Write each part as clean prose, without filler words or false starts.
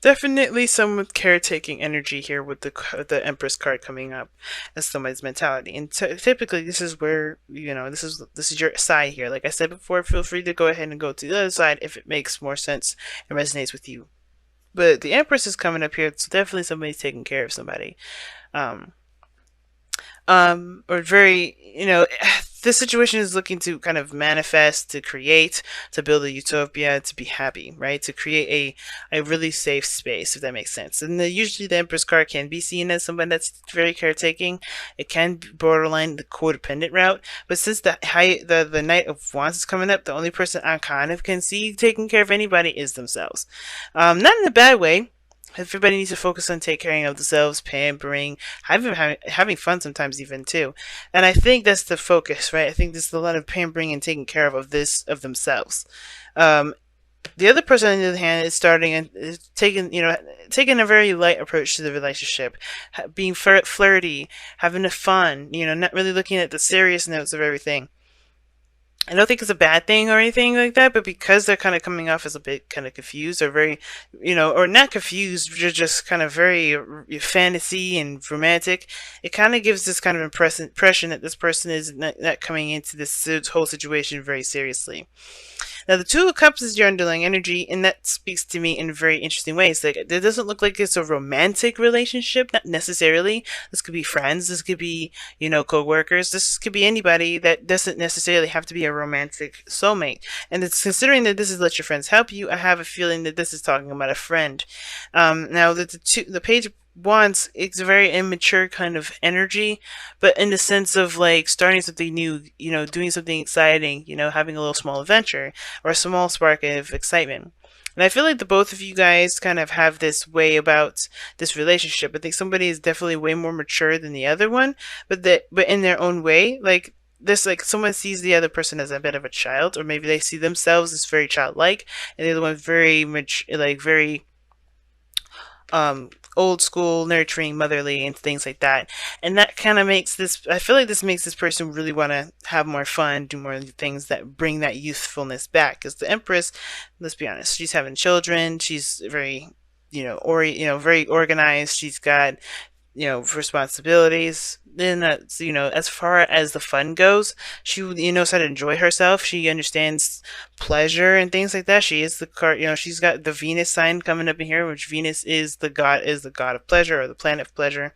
Definitely some with caretaking energy here with the Empress card coming up as somebody's mentality. And typically this is where, this is your side here. Like I said before, feel free to go ahead and go to the other side if it makes more sense and resonates with you. But the Empress is coming up here, so definitely somebody's taking care of somebody. Um, or very, this situation is looking to kind of manifest, to create, to build a utopia, to be happy, right? To create a really safe space, if that makes sense. And usually the Empress card can be seen as someone that's very caretaking. It can be borderline the codependent route. But since the Knight of Wands is coming up, the only person I kind of can see taking care of anybody is themselves. Not in a bad way. Everybody needs to focus on taking care of themselves, pampering, having fun sometimes even too. And I think that's the focus, right? I think there's a lot of pampering and taking care of themselves. Um, the other person on the other hand is starting and is taking a very light approach to the relationship, being flirty, having a fun, not really looking at the serious notes of everything. I don't think it's a bad thing or anything like that, but because they're kind of coming off as a bit kind of confused or very, or not confused, just kind of very fantasy and romantic, it kind of gives this kind of impression that this person is not coming into this whole situation very seriously. Now, the Two of Cups is your underlying energy, and that speaks to me in very interesting ways. Like, it doesn't look like it's a romantic relationship, not necessarily. This could be friends, this could be, co-workers, this could be anybody that doesn't necessarily have to be a romantic soulmate. And it's considering that this is Let Your Friends Help You, I have a feeling that this is talking about a friend. Now, the Page of Wands, it's a very immature kind of energy, but in the sense of like starting something new, doing something exciting, having a little small adventure or a small spark of excitement. And I feel like the both of you guys kind of have this way about this relationship. I think somebody is definitely way more mature than the other one, but in their own way, like this, like someone sees the other person as a bit of a child, or maybe they see themselves as very childlike, and the other one very much like very old school, nurturing, motherly, and things like that. And that kind of makes this, I feel like this makes this person really want to have more fun, do more things that bring that youthfulness back. Because the Empress, let's be honest, she's having children, she's very, very organized, she's got responsibilities. Then that's, as far as the fun goes, she, knows how to enjoy herself. She understands pleasure and things like that. She is the card, she's got the Venus sign coming up in here, which Venus is the god of pleasure, or the planet of pleasure.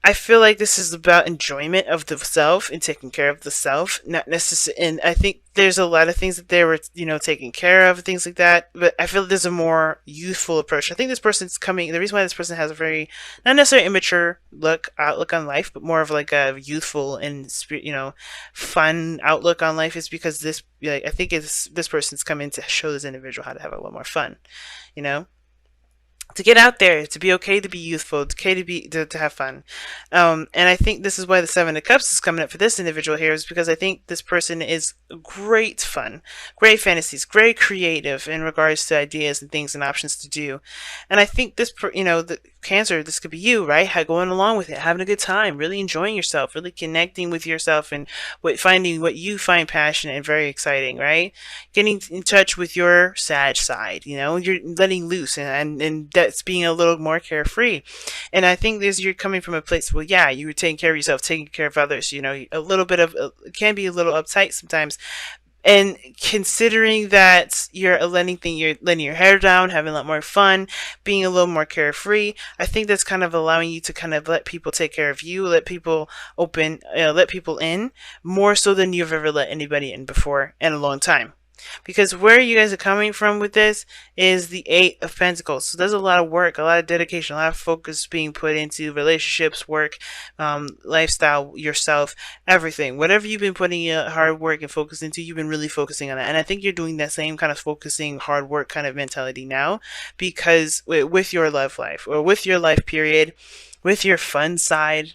I feel like this is about enjoyment of the self and taking care of the self, not necessarily. And I think there's a lot of things that they were, taking care of, things like that. But I feel like there's a more youthful approach. I think this person's coming. The reason why this person has a very, not necessarily immature outlook on life, but more of like a youthful and fun outlook on life is because this, like, I think this person's coming to show this individual how to have a little more fun, you know to get out there, to be okay, to be youthful, okay to have fun. And I think this is why the Seven of Cups is coming up for this individual here, is because I think this person is great fun, great fantasies, great creative in regards to ideas and things and options to do. And I think the Cancer, this could be you, right? Going along with it, having a good time, really enjoying yourself, really connecting with yourself, and finding what you find passionate and very exciting, right? Getting in touch with your sad side, you're letting loose, and that's being a little more carefree. And I think this, you're coming from a place, well, yeah, you were taking care of yourself, taking care of others, a little bit of, it can be a little uptight sometimes. And considering that you're letting your hair down, having a lot more fun, being a little more carefree, I think that's kind of allowing you to kind of let people take care of you, let people let people in more so than you've ever let anybody in before in a long time. Because where you guys are coming from with this is the Eight of Pentacles. So there's a lot of work, a lot of dedication, a lot of focus being put into relationships, work, lifestyle, yourself, everything. Whatever you've been putting hard work and focus into, you've been really focusing on that. And I think you're doing that same kind of focusing, hard work kind of mentality now, because with your love life, or with your life period, with your fun side,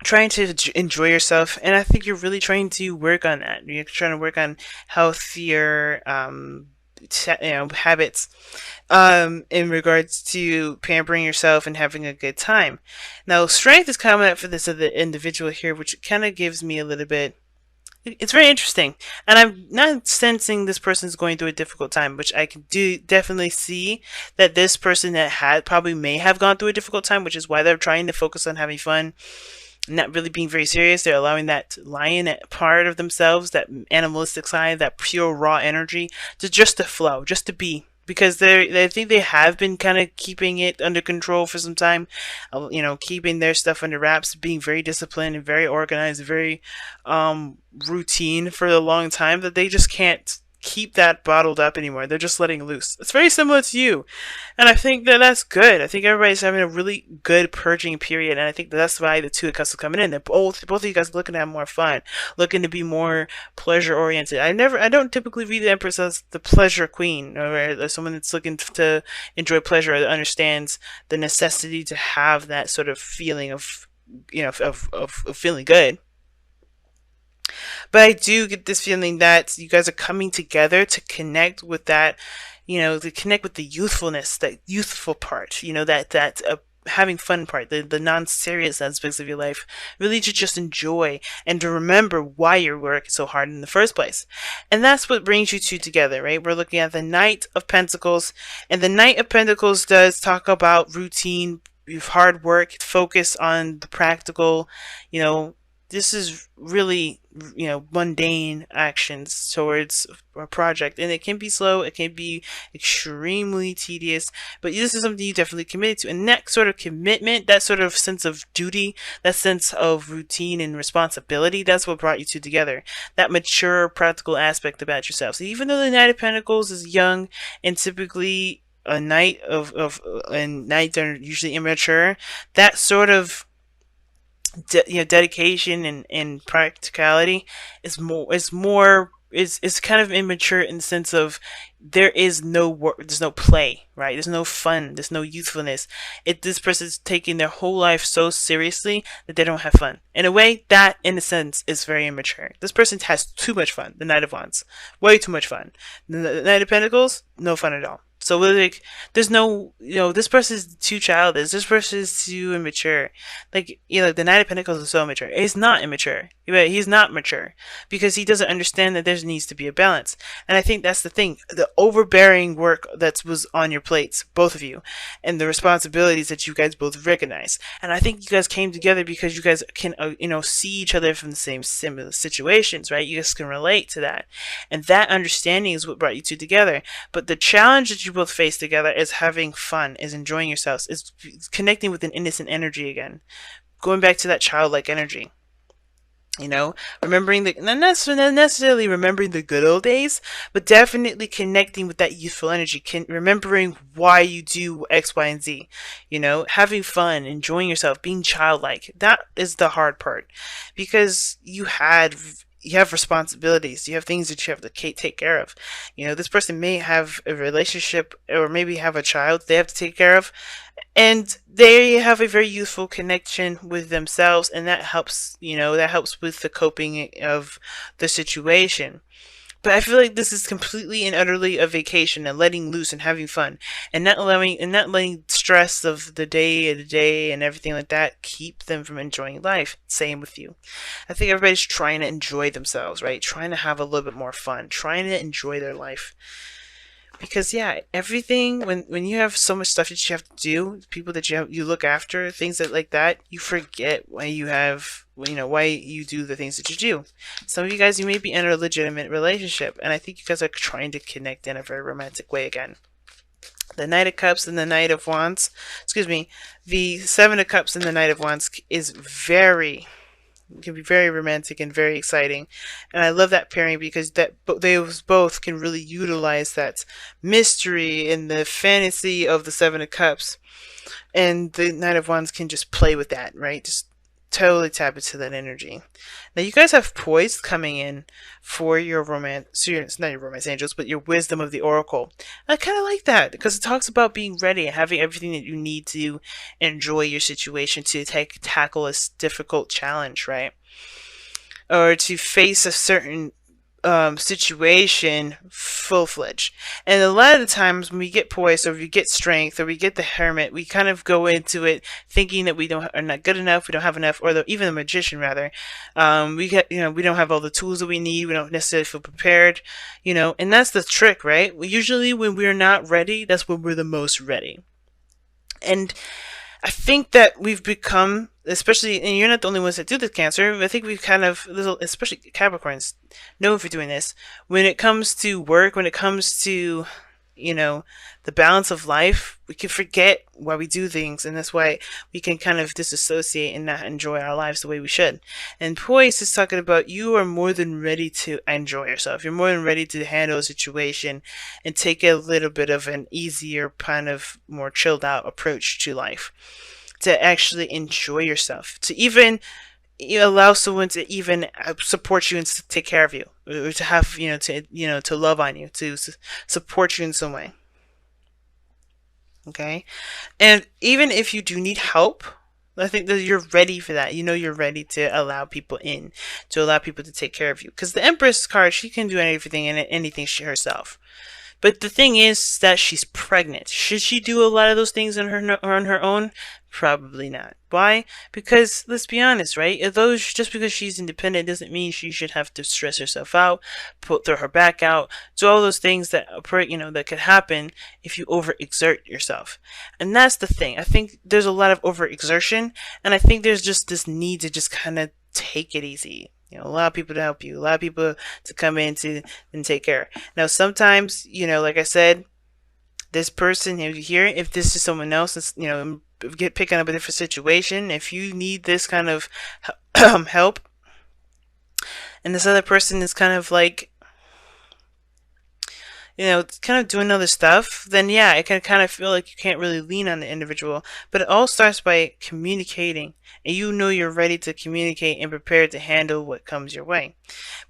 trying to enjoy yourself. And I think you're really trying to work on that. You're trying to work on healthier habits in regards to pampering yourself and having a good time. Now, strength is coming up for this other individual here, which kind of gives me a little bit It's very interesting, and I'm not sensing this person's going through a difficult time, which I can do definitely see that this person that had probably may have gone through a difficult time, which is why they're trying to focus on having fun, not really being very serious. They're allowing that lion part of themselves, that animalistic side, that pure raw energy, to flow, just to be. Because they think they have been kind of keeping it under control for some time, keeping their stuff under wraps, being very disciplined and very organized, very routine for a long time. That they just can't keep that bottled up anymore. They're just letting loose. It's very similar to you. And I think that that's good. I think everybody's having a really good purging period, and I think that's why the two of us are coming in. They're both of you guys looking to have more fun, looking to be more pleasure oriented. I don't typically read the Empress as the pleasure queen, or as someone that's looking to enjoy pleasure, or that understands the necessity to have that sort of feeling of, of feeling good. But I do get this feeling that you guys are coming together to connect with that, to connect with the youthfulness, that youthful part, that having fun part, the non-serious aspects of your life, really to just enjoy and to remember why you're working so hard in the first place. And that's what brings you two together, right? We're looking at the Knight of Pentacles, and the Knight of Pentacles does talk about routine, hard work, focus on the practical, you know, this is really, mundane actions towards a project, and it can be slow, it can be extremely tedious, but this is something you definitely committed to. And that sort of commitment, that sort of sense of duty, that sense of routine and responsibility, that's what brought you two together. That mature practical aspect about yourself. So even though the Knight of Pentacles is young and typically a knight and knights are usually immature, that sort of dedication and practicality is kind of immature in the sense of there is no work, there's no play, right? There's no fun, there's no youthfulness. This person's taking their whole life so seriously that they don't have fun. In a way, that in a sense is very immature. This person has too much fun. The Knight of Wands, way too much fun. The Knight of Pentacles, no fun at all. So like, there's no, this person's too childish. This person is too immature. Like, the Knight of Pentacles is so immature. He's not immature. He's not mature because he doesn't understand that there needs to be a balance. And I think that's the thing. The overbearing work that was on your plates, both of you, and the responsibilities that you guys both recognize. And I think you guys came together because you guys can, see each other from the same similar situations, right? You guys can relate to that. And that understanding is what brought you two together. But the challenge that you both face together is having fun, is enjoying yourselves, is connecting with an innocent energy again, going back to that childlike energy. Remembering not necessarily remembering the good old days, but definitely connecting with that youthful energy, remembering why you do X, Y, and Z. Having fun, enjoying yourself, being childlike. That is the hard part, because you have responsibilities. You have things that you have to take care of. This person may have a relationship or maybe have a child they have to take care of, and they have a very youthful connection with themselves, and that helps. That helps with the coping of the situation. But I feel like this is completely and utterly a vacation and letting loose and having fun, and not letting stress of the day and everything like that keep them from enjoying life. Same with you. I think everybody's trying to enjoy themselves, right? Trying to have a little bit more fun, trying to enjoy their life. Because yeah, everything, when you have so much stuff that you have to do, people that you look after, things like that, you forget why why you do the things that you do. Some of you guys, you may be in a legitimate relationship, and I think you guys are trying to connect in a very romantic way again. The Knight of Cups and the Knight of Wands, the Seven of Cups and the Knight of Wands can be very romantic and very exciting, and I love that pairing because they both can really utilize that mystery and the fantasy of the Seven of Cups, and the Knight of Wands can just play with that, right? Just totally tap into that energy. Now you guys have poise coming in for your romance, so it's not your romance angels, but your wisdom of the oracle. I kind of like that because it talks about being ready and having everything that you need to enjoy your situation, to tackle a difficult challenge, right? Or to face a certain situation full-fledged. And a lot of the times when we get poise, or we get strength, or we get the hermit, we kind of go into it thinking that we don't are not good enough, we don't have enough, or even the magician rather. We get, we don't have all the tools that we need, we don't necessarily feel prepared, and that's the trick, right? Usually when we're not ready, that's when we're the most ready. And I think that we've become, especially, and you're not the only ones that do this, Cancer. I think we've kind of, especially Capricorns, known for doing this. When it comes to work, when it comes to, the balance of life, we can forget why we do things, and that's why we can kind of disassociate and not enjoy our lives the way we should. And Poise is talking about you are more than ready to enjoy yourself. You're more than ready to handle a situation and take a little bit of an easier, kind of more chilled out approach to life, to actually enjoy yourself, to even allow someone to even support you and take care of you, or to have, to love on you, to support you in some way. Okay. And even if you do need help, I think that you're ready for that. You're ready to allow people in, to allow people to take care of you, because the Empress card, she can do everything and anything herself. But the thing is that she's pregnant. Should she do a lot of those things on her own? Probably not. Why? Because let's be honest, right? Although just because she's independent doesn't mean she should have to stress herself out, throw her back out, do all those things that that could happen if you overexert yourself. And that's the thing. I think there's a lot of overexertion, and I think there's just this need to just kind of take it easy. A lot of people to help you, a lot of people to come in and take care. Now, sometimes, like I said, this person here, if this is someone else, that's, picking up a different situation, if you need this kind of help, and this other person is kind of like, kind of doing other stuff, then yeah, it can kind of feel like you can't really lean on the individual. But it all starts by communicating, and you're ready to communicate and prepared to handle what comes your way.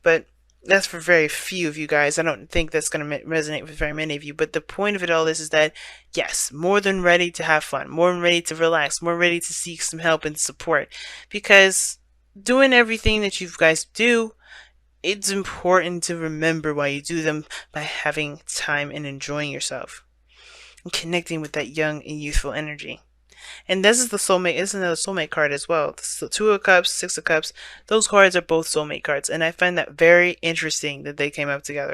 But that's for very few of you guys. I don't think that's going to resonate with very many of you. But the point of it all is that, yes, more than ready to have fun, more than ready to relax, more ready to seek some help and support. Because doing everything that you guys do, it's important to remember why you do them by having time and enjoying yourself and connecting with that young and youthful energy. And this is the soulmate. This is another soulmate card as well. So Two of Cups, Six of Cups. Those cards are both soulmate cards, and I find that very interesting that they came up together.